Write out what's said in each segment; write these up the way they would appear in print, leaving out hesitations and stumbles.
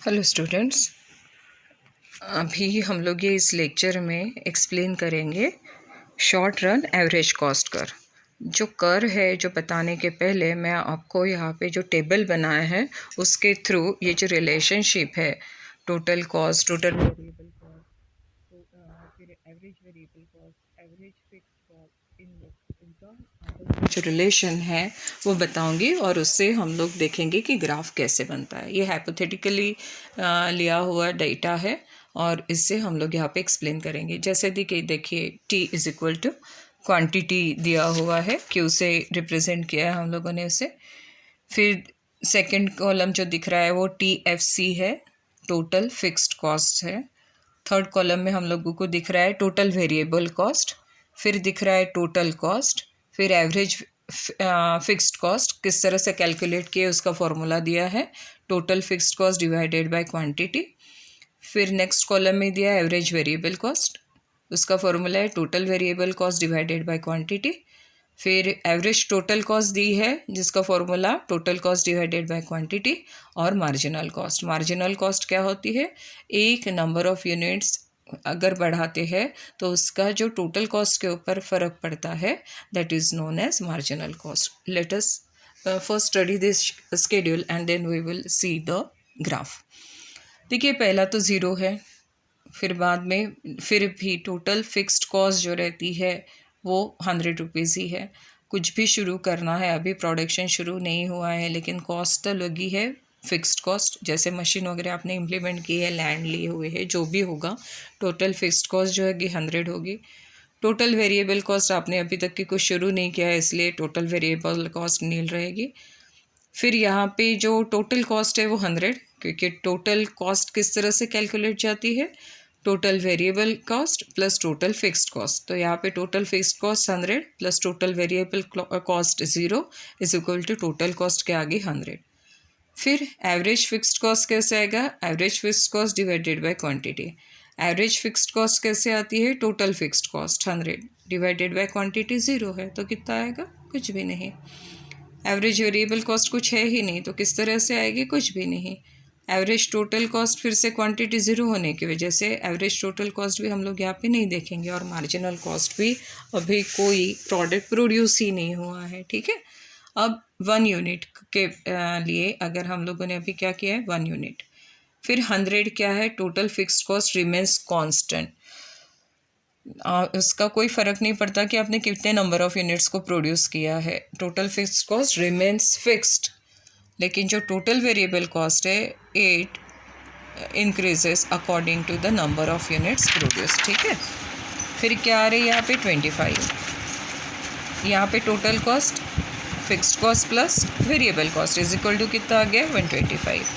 Hello students, अभी हम लोग ये इस लेक्चर में एक्सप्लेन करेंगे short run average cost curve. जो कर्व है जो बताने के पहले मैं आपको यहाँ पे जो टेबल बनाया है उसके थ्रू ये जो रिलेशनशिप है total cost, total variable cost, फिर average variable cost, average fix cost, इनका जो रिलेशन है वो बताऊंगी और उससे हम लोग देखेंगे कि ग्राफ कैसे बनता है। ये हाइपोथेटिकली लिया हुआ डेटा है और इससे हम लोग यहाँ पे एक्सप्लेन करेंगे। जैसे देखिए T is equal to quantity दिया हुआ है, Q से रिप्रेजेंट किया है हम लोगों ने उसे। फिर सेकंड कॉलम जो दिख रहा है वो TFC है, टोटल फिक्स्ड कॉस्ट है। थर्ड कॉलम में हम लोगों को दिख रहा है टोटल वेरिएबल कॉस्ट, फिर दिख रहा है टोटल कॉस्ट, फिर एवरेज फिक्स्ड कॉस्ट किस तरह से कैलकुलेट किए उसका फॉर्मूला दिया है, total fixed cost divided by quantity. फिर नेक्स्ट कॉलम में दिया है एवरेज वेरिएबल कॉस्ट, उसका फॉर्मूला है total variable cost divided by quantity. फिर एवरेज टोटल कॉस्ट दी है जिसका formula total cost divided by quantity. और मार्जिनल कॉस्ट, मार्जिनल कॉस्ट क्या होती है, एक नंबर ऑफ यूनिट्स अगर बढ़ाते हैं तो उसका जो टोटल कॉस्ट के ऊपर फ़र्क पड़ता है, that is known as marginal cost. Let us first study this schedule and then we will see the graph. देखिए पहला तो ज़ीरो है, फिर बाद में फिर भी टोटल फिक्स्ड कॉस्ट जो रहती है वो 100 रुपीज़ ही है। कुछ भी शुरू करना है, अभी प्रोडक्शन शुरू नहीं हुआ है लेकिन कॉस्ट तो लगी है फिक्स्ड कॉस्ट। जैसे मशीन वगैरह आपने इम्प्लीमेंट की है, लैंड लिए हुए है, जो भी होगा टोटल फिक्स्ड कॉस्ट जो है 100 होगी। टोटल वेरिएबल कॉस्ट आपने अभी तक की कुछ शुरू नहीं किया है इसलिए टोटल वेरिएबल कॉस्ट नील रहेगी। फिर यहाँ पे जो टोटल कॉस्ट है वो 100, क्योंकि टोटल कॉस्ट किस तरह से कैलकुलेट जाती है, total variable cost plus total fixed cost. तो यहाँ पे total fixed cost 100 plus total variable cost 0 is equal to total cost के आगे 100। फिर एवरेज फिक्स्ड कॉस्ट कैसे आएगा, average fixed cost divided by quantity. Average fixed cost कैसे आती है, total fixed cost 100 divided by quantity 0 है तो कितना आएगा, कुछ भी नहीं। एवरेज वेरिएबल कॉस्ट कुछ है ही नहीं तो किस तरह से आएगी, कुछ भी नहीं। एवरेज टोटल कॉस्ट फिर से क्वांटिटी 0 होने की वजह से एवरेज टोटल कॉस्ट भी हम लोग यहाँ पे नहीं देखेंगे और मार्जिनल कॉस्ट भी, अभी कोई प्रोडक्ट प्रोड्यूस ही नहीं हुआ है, ठीक है। अब 1 यूनिट के लिए अगर हम लोगों ने अभी क्या किया है 1 यूनिट, फिर 100 क्या है, total fixed cost remains constant. उसका कोई फ़र्क नहीं पड़ता कि आपने कितने नंबर ऑफ यूनिट्स को प्रोड्यूस किया है, total fixed cost remains fixed. लेकिन जो टोटल वेरिएबल कॉस्ट है 8 increases according to the number of units produce, ठीक है। फिर क्या आ रही है यहाँ पे 25, यहाँ पे total cost fixed cost plus variable cost is equal to कितना आ गया 125।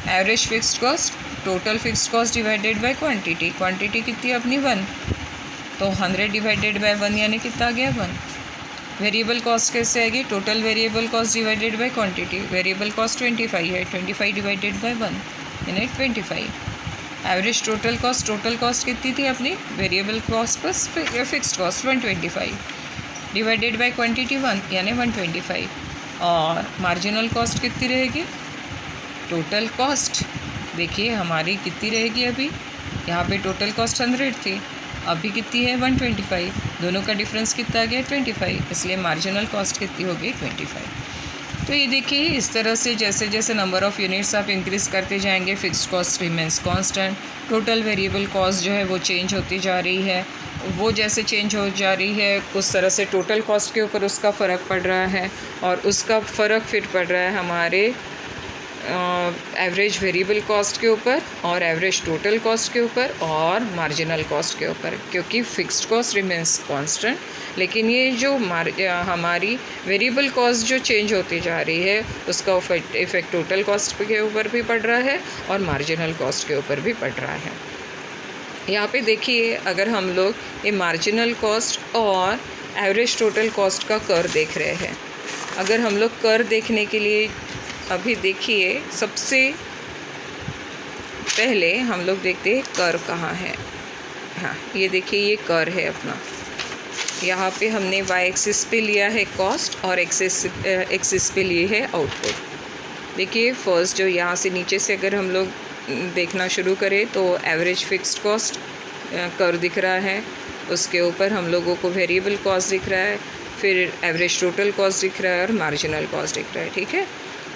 Average fixed cost total fixed cost divided by quantity, quantity कितनी अपनी 1 तो 100 डिवाइडेड बाय 1 यानी कितना आ गया 1। वेरिएबल कॉस्ट कैसे आएगी, total variable cost divided by quantity, variable cost 25 है, 25 डिवाइडेड बाय 1 यानी 25। एवरेज टोटल कॉस्ट कितनी थी अपनी, variable cost plus fixed cost 125 divided by quantity 1 यानी 125। और मार्जिनल कॉस्ट कितनी रहेगी, टोटल कॉस्ट देखिए हमारी कितनी रहेगी, अभी यहाँ पे टोटल कॉस्ट 100 थी, अभी कितनी है 125, दोनों का डिफरेंस कितना आ गया 25, इसलिए मार्जिनल कॉस्ट कितनी होगी 25। तो ये देखिए इस तरह से जैसे जैसे नंबर ऑफ़ यूनिट्स आप इंक्रीज़ करते जाएंगे fixed cost remains constant, total variable cost जो है वो चेंज होती जा रही है। वो जैसे चेंज हो जा रही है उस तरह से टोटल कॉस्ट के ऊपर उसका फ़र्क पड़ रहा है और उसका फ़र्क फिर पड़ रहा है हमारे एवरेज वेरिएबल कॉस्ट के ऊपर और एवरेज टोटल कॉस्ट के ऊपर और मार्जिनल कॉस्ट के ऊपर, क्योंकि फिक्स्ड कॉस्ट रिमेन्स कांस्टेंट। लेकिन ये जो हमारी वेरिएबल कॉस्ट जो चेंज होती जा रही है उसका इफ़ेक्ट टोटल कॉस्ट के ऊपर भी पड़ रहा है और मार्जिनल कॉस्ट के ऊपर भी पड़ रहा है। यहाँ पे देखिए अगर हम लोग ये मार्जिनल कॉस्ट और एवरेज टोटल कॉस्ट का कर्व देख रहे हैं, अगर हम लोग कर्व देखने के लिए अभी देखिए सबसे पहले हम लोग देखते हैं कर्व कहाँ है। हाँ ये देखिए ये कर्व है अपना, यहाँ पे हमने वाई एक्सिस पे लिया है कॉस्ट और एक्सिस पे लिए है आउटपुट। देखिए फर्स्ट जो यहाँ से नीचे से अगर हम लोग देखना शुरू करें तो एवरेज फिक्स्ड कॉस्ट कर्व दिख रहा है, उसके ऊपर हम लोगों को वेरिएबल कॉस्ट दिख रहा है, फिर एवरेज टोटल कॉस्ट दिख रहा है और मार्जिनल कॉस्ट दिख रहा है। ठीक है,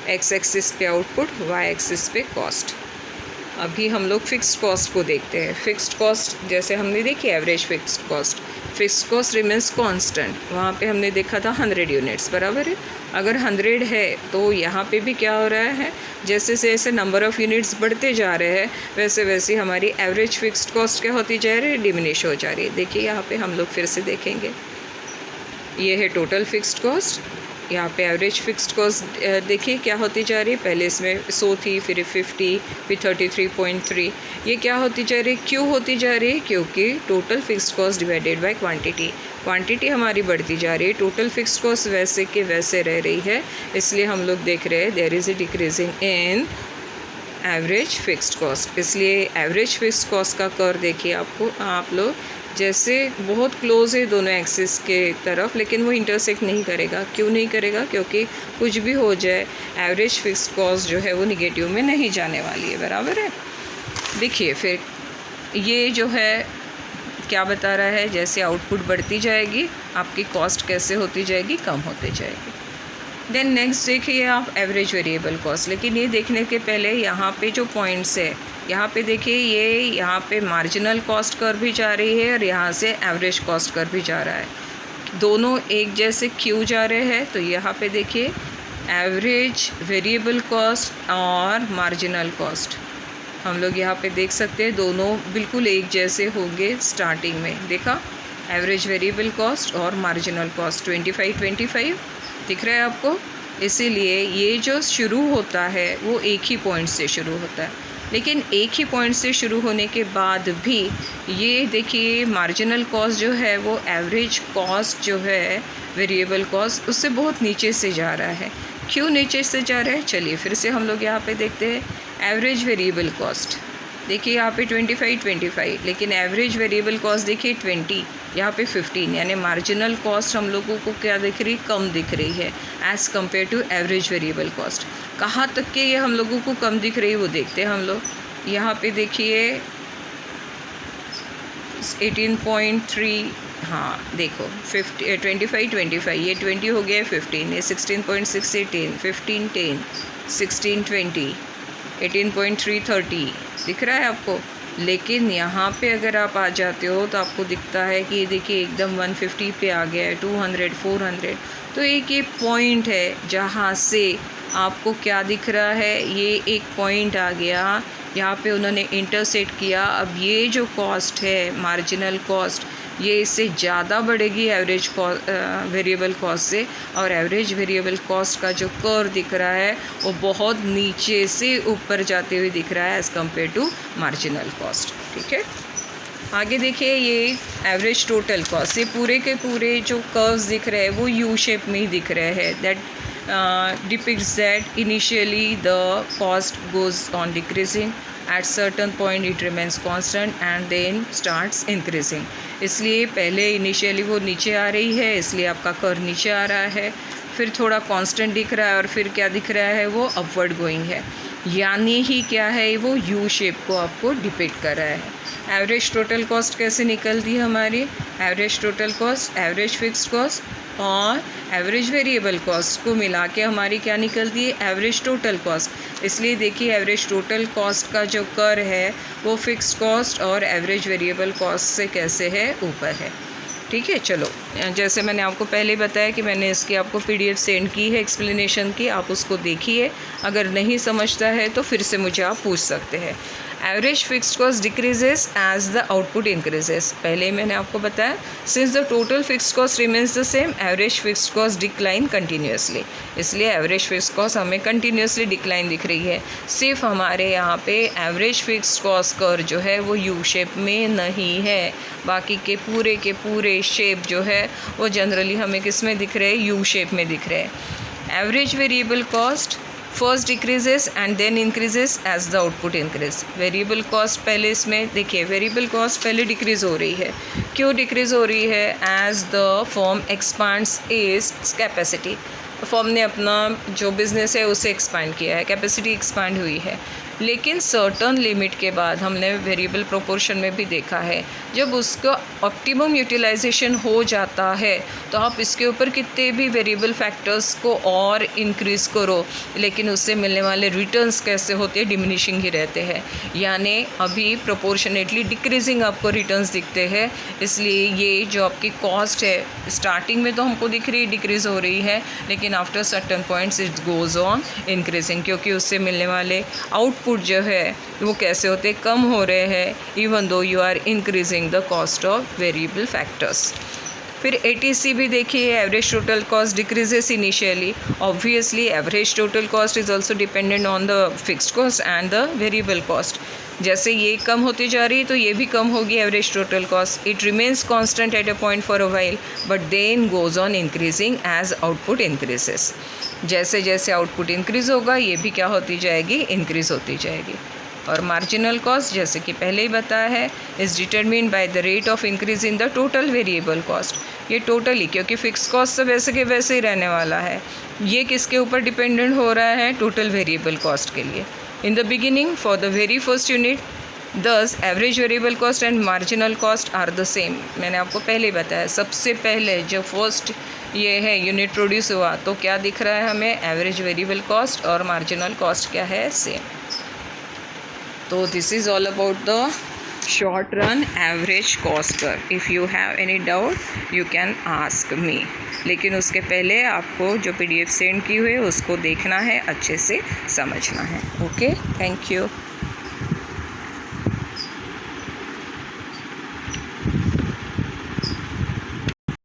एक्स एक्सिस पे आउटपुट, वाई एक्सिस पे कॉस्ट। अभी हम लोग फिक्स्ड कॉस्ट को देखते हैं। फिक्स्ड कॉस्ट जैसे हमने देखी average fixed cost remains constant, वहाँ पे हमने देखा था 100 यूनिट्स, बराबर है। अगर 100 है तो यहाँ पे भी क्या हो रहा है, जैसे जैसे नंबर ऑफ़ यूनिट्स बढ़ते जा रहे हैं वैसे वैसे हमारी एवरेज फिक्स्ड कॉस्ट क्या होती जा रही है, डिमिनिश हो जा रही है। देखिए यहाँ पे हम लोग फिर से देखेंगे, ये है टोटल फिक्स्ड कॉस्ट, यहाँ पे एवरेज फिक्स्ड कॉस्ट देखिए क्या होती जा रही है। पहले इसमें 100 थी, फिर 50, फिर 33.3, ये क्या होती जा रही है, क्यों होती जा रही है, क्योंकि total fixed cost divided by quantity हमारी बढ़ती जा रही है, टोटल फिक्स्ड कॉस्ट वैसे के वैसे रह रही है, इसलिए हम लोग देख रहे हैं there is a decreasing in average fixed cost. इसलिए एवरेज फिक्स्ड कॉस्ट का कर्व देखिए आप लोग जैसे बहुत क्लोज है दोनों एक्सिस के तरफ, लेकिन वो इंटरसेक्ट नहीं करेगा। क्यों नहीं करेगा, क्योंकि कुछ भी हो जाए एवरेज फिक्स्ड कॉस्ट जो है वो निगेटिव में नहीं जाने वाली है, बराबर है। देखिए फिर ये जो है क्या बता रहा है, जैसे आउटपुट बढ़ती जाएगी आपकी कॉस्ट कैसे होती जाएगी, कम होती जाएगी। देन नेक्स्ट देखिए आप एवरेज वेरिएबल कॉस्ट, लेकिन ये देखने के पहले यहाँ पे जो पॉइंट्स है यहाँ पे देखिए, ये यहाँ पे मार्जिनल कॉस्ट कर्व भी जा रही है और यहाँ से एवरेज कॉस्ट कर्व भी जा रहा है, दोनों एक जैसे क्यों जा रहे हैं, तो यहाँ पे देखिए एवरेज वेरिएबल कॉस्ट और मार्जिनल कॉस्ट हम लोग यहाँ पे देख सकते हैं, दोनों बिल्कुल एक जैसे होंगे। स्टार्टिंग में देखा एवरेज वेरिएबल कॉस्ट और मार्जिनल कॉस्ट 25 दिख रहा है आपको, इसीलिए ये जो शुरू होता है वो एक ही पॉइंट से शुरू होता है, लेकिन एक ही पॉइंट से शुरू होने के बाद भी ये देखिए मार्जिनल कॉस्ट जो है वो एवरेज कॉस्ट जो है वेरिएबल कॉस्ट उससे बहुत नीचे से जा रहा है। क्यों नीचे से जा रहा है, चलिए फिर से हम लोग यहाँ पे देखते हैं एवरेज वेरिएबल कॉस्ट। देखिए यहाँ पे 25, लेकिन एवरेज वेरिएबल कॉस्ट देखिए 20, यहाँ पे 15, यानी मार्जिनल कॉस्ट हम लोगों को क्या दिख रही, कम दिख रही है as compare to average variable cost. कहाँ तक के ये हम लोगों को कम दिख रही है वो देखते हैं हम लोग। यहाँ पे देखिए 18.3, हाँ देखो 25, ये 20 हो गया, 15, ये 16.6, 18, 15, 10, 16, 20, 18.3, 30 दिख रहा है आपको। लेकिन यहाँ पे अगर आप आ जाते हो तो आपको दिखता है कि देखिए एकदम 150 पे आ गया है, 200, 400। तो एक ये पॉइंट है जहाँ से आपको क्या दिख रहा है, ये एक पॉइंट आ गया, यहाँ पे उन्होंने इंटरसेक्ट किया। अब ये जो कॉस्ट है मार्जिनल कॉस्ट, ये इससे ज़्यादा बढ़ेगी एवरेज वेरिएबल कॉस्ट से, और एवरेज वेरिएबल कॉस्ट का जो कर्व दिख रहा है वो बहुत नीचे से ऊपर जाते हुए दिख रहा है as compare to marginal cost. ठीक है, आगे देखिए ये एवरेज टोटल कॉस्ट, ये पूरे के पूरे जो कर्व्स दिख रहे हैं वो यू शेप में ही दिख रहे हैं। That depicts that initially the cost goes on decreasing, at certain point it remains constant and then starts increasing। इसलिए पहले इनिशियली वो नीचे आ रही है, इसलिए आपका कर्व नीचे आ रहा है, फिर थोड़ा कांस्टेंट दिख रहा है और फिर क्या दिख रहा है, वो अपवर्ड गोइंग है, यानी ही क्या है, वो यू शेप को आपको डिपिक्ट कर रहा है। एवरेज टोटल कॉस्ट कैसे निकलती है हमारी, average total cost, average fixed cost और एवरेज वेरिएबल कॉस्ट को मिला के हमारी क्या निकलती है, एवरेज टोटल कॉस्ट। इसलिए देखिए एवरेज टोटल कॉस्ट का जो कर्व है वो फिक्स्ड कॉस्ट और एवरेज वेरिएबल कॉस्ट से कैसे है, ऊपर है। ठीक है, चलो जैसे मैंने आपको पहले बताया कि मैंने इसकी आपको PDF सेंड की है एक्सप्लेनेशन की, आप उसको देखिए। अगर नहीं समझता है तो फिर से मुझे आप पूछ सकते हैं। Average fixed cost decreases as the output increases, पहले मैंने आपको बताया since the total fixed cost remains the same, average fixed cost decline continuously. इसलिए एवरेज फिक्स्ड कॉस्ट हमें कंटिन्यूसली डिक्लाइन दिख रही है। सिर्फ हमारे यहाँ पे एवरेज फिक्स्ड कॉस्ट कर्व जो है वो यू शेप में नहीं है, बाकी के पूरे शेप जो है वो जनरली हमें किस में दिख रहे हैं, यू शेप में दिख रहे हैं। Average variable cost first decreases and then increases as the output increase. Variable cost पहले इसमें देखिए, वेरिएबल कॉस्ट पहले डिक्रीज़ हो रही है, क्यों डिक्रीज़ हो रही है, as the firm expands its capacity. Firm ने अपना जो बिज़नेस है उसे एक्सपांड किया है, कैपेसिटी एक्सपांड हुई है, लेकिन सर्टन लिमिट के बाद हमने वेरिएबल प्रोपोर्शन में भी देखा है, जब उसका ऑप्टिमम यूटिलाइजेशन हो जाता है तो आप इसके ऊपर कितने भी वेरिएबल फैक्टर्स को और इंक्रीज़ करो, लेकिन उससे मिलने वाले रिटर्न्स कैसे होते हैं, डिमिनिशिंग ही रहते हैं, यानी अभी प्रोपोर्शनेटली डिक्रीजिंग आपको रिटर्न्स दिखते हैं। इसलिए ये जो आपकी कॉस्ट है स्टार्टिंग में तो हमको दिख रही है डिक्रीज़ हो रही है, लेकिन after certain points it goes on increasing, क्योंकि उससे मिलने वाले आउटपुट जो है वो कैसे होते, कम हो रहे हैं, even though you are increasing the cost of variable factors. फिर ATC भी देखिए, average total cost decreases initially, obviously average total cost is also dependent on the fixed cost and the variable cost. जैसे ये कम होती जा रही है तो ये भी कम होगी average total cost. It remains constant at a point for a while but then goes on increasing as output increases. जैसे जैसे आउटपुट इंक्रीज़ होगा ये भी क्या होती जाएगी, इंक्रीज़ होती जाएगी। और मार्जिनल कॉस्ट जैसे कि पहले ही बताया है is determined by the rate of increase in the total variable cost. ये टोटली, क्योंकि फिक्स कॉस्ट सब वैसे के वैसे ही रहने वाला है, ये किसके ऊपर डिपेंडेंट हो रहा है, टोटल वेरिएबल कॉस्ट के लिए। In the beginning for the very first unit दस average variable cost and marginal cost are the same. मैंने आपको पहले ही बताया, सबसे पहले जो फर्स्ट ये है यूनिट प्रोड्यूस हुआ तो क्या दिख रहा है हमें, एवरेज वेरिएबल कॉस्ट और मार्जिनल कॉस्ट क्या है, सेम। तो this is all about the short run average cost curve. If you have any doubt you can ask me, लेकिन उसके पहले आपको जो PDF सेंड की हुई है उसको देखना है, अच्छे से समझना है। Okay, thank you.